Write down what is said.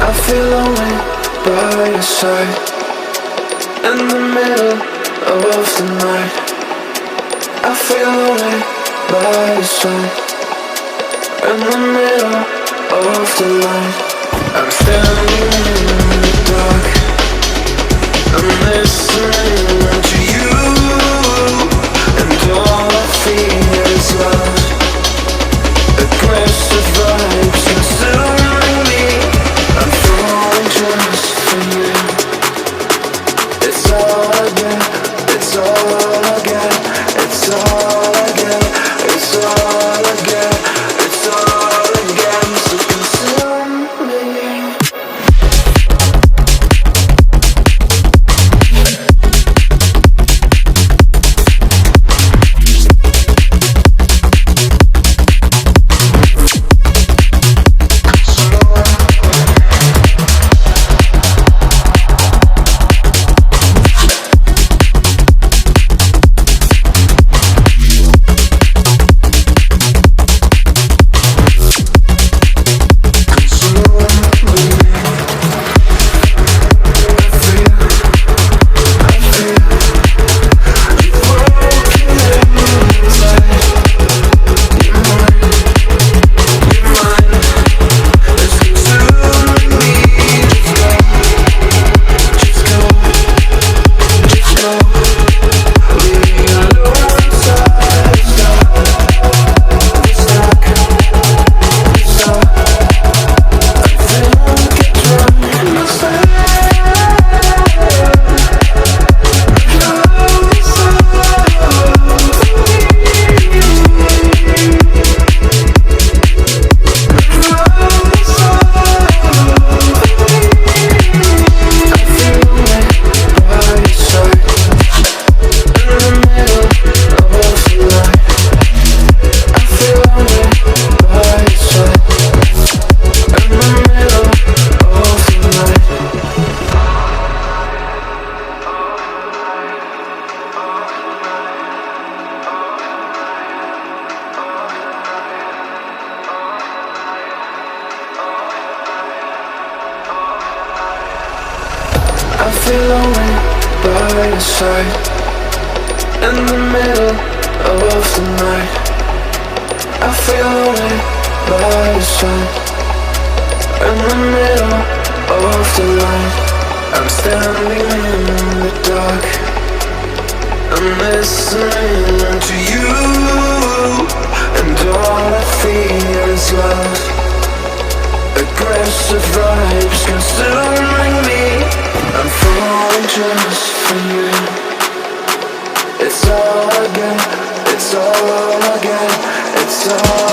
I feel lonely by your side, in the middle of the night. I feel lonely by your side, in the middle of the light. I'm standing in the dark, I'm listening to you, and all I feel is love. Aggressive vibes consuming me. I'm falling just for you. It's all I get, it's all I get, it's all I get, it's all I get, it's all I get. So consume me. I feel lonely by your side, in the middle of the night. I feel lonely by your side, in the middle of the light. I'm standing in the dark, I'm listening to you, and all I feel is love. Aggressive vibes consuming me. I'm falling just for you. It's all I get, it's all I get, it's all